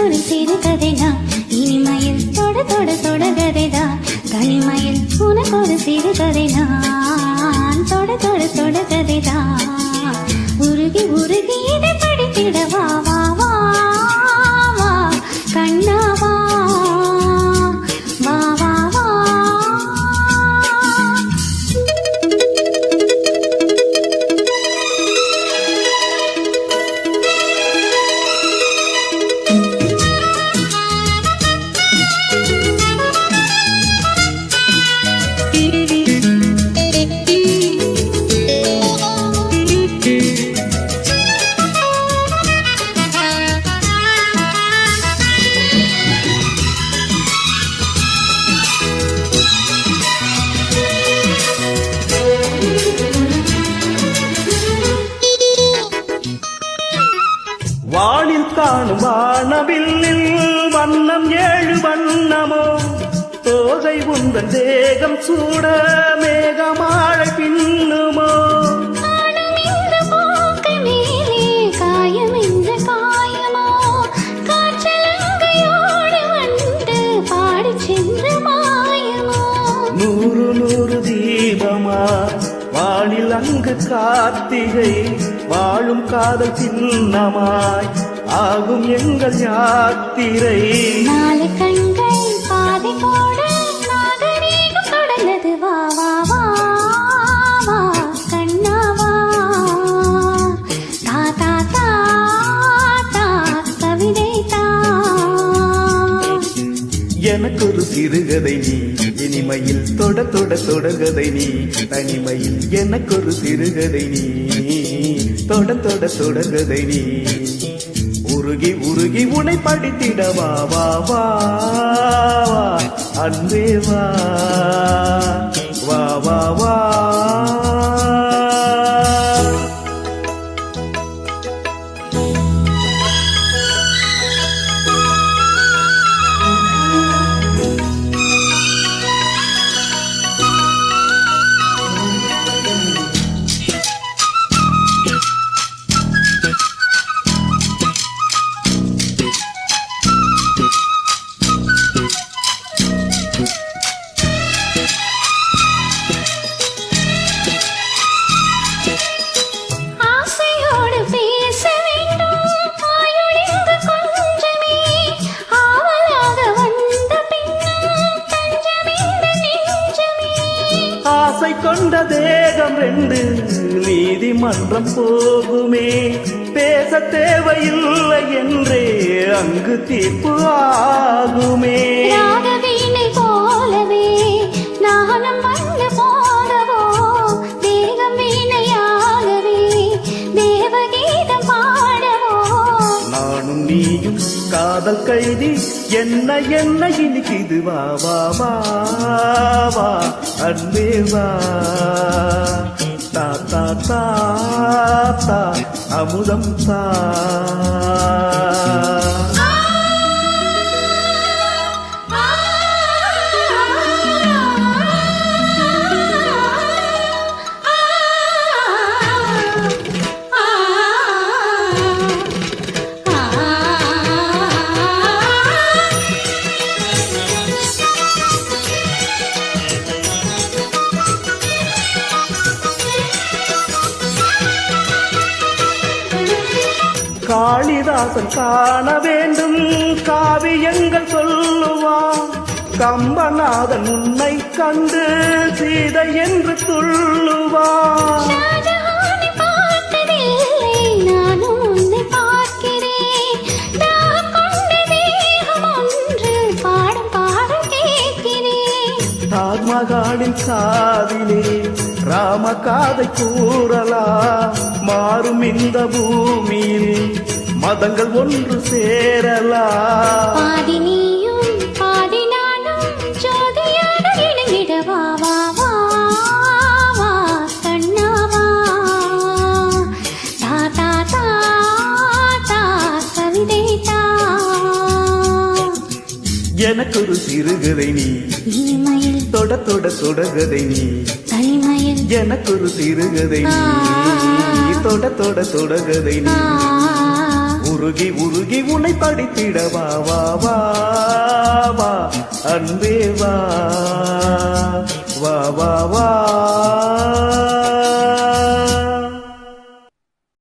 உனக்கொரு சிறுகதைதான் இனிமையில் தொட தொட தொடகதைதான் தனிமையில் உனக்கொரு சிறுகதைதான் தொட தொட தொடகதைதான் உருகி உருகி இதை படித்திடவா வா வா வா கண்ணாவா வா வா வா வானில் காணும் வானவில்லில் வண்ணம் ஏழு வண்ணமோ தோகை உந்தன் தேகம் சூட மேகமாழை பின்னுமோ நூறு நூறு தீபமா வானில் அங்கு கார்த்திகை வாழும் காதல் சின்னமாய் ஆகும் எங்கள் யாத்திரை நாலு கண்கள் பாதை போட நாகரீகம் தொடர்ந்தது வா வா வா வா கண்ணாவா தா தா தா தா கவிதை தா எனக்கொரு சிறுகதை நீ இனிமையில் தொட தொட தொடகதை நீ தனிமையில் எனக்கொரு சிறுகதை நீ தொட தொட தொடகதை நீ உருகி உருகி உனை படித்திடவா வா வா அன்பே வா வா வா வா ஆசை கொண்ட தேகம் ரெண்டு நீதிமன்றம் போகுமே பேச தேவையில்லை என்றே அங்கு தீர்ப்பு ஆகுமே ராகவீணை போலவே நானும் வந்து போதவோ தேகம் வீணையாகவே தேவகீதம் பாடவோ நானும் நீயும் காதல் கைதி என்ன என்ன இனிக்குது வா வா வா வா அன்பே வா தா தா தா தா அமுதம் தா காளிதாசன் காண வேண்டும் காவியங்கள் சொல்லுவான் கம்பநாதன் உன்னை கண்டு சீதை என்று துள்ளுவான் நானும் உன்னை பார்க்கிறேன் நான் கொண்ட தேகம் ஒன்று பாடும் பாடம் கேட்கிறேன் தாஜ்மஹாலின் காதிலே ராம காதை கூறலா மாறும் இந்த பூமியில் மதங்கள் ஒன்று சேரலா பாதி நீயும் பாதி நானும் ஜோதியாக இணைந்திடவா வா வா வா கண்ணாவா தா தா தா தா கவிதை தா எனக்கொரு சிறுகதை நீ இனிமையில் தொட தொட தொடகதை நீ தனிமையில் எனக்கொரு சிறுகதை நீ தொட தொட தொடகதை நீ உருகி உருகி உன்னை படித்திட வா வா வா வா அன்பே வா வா வா வா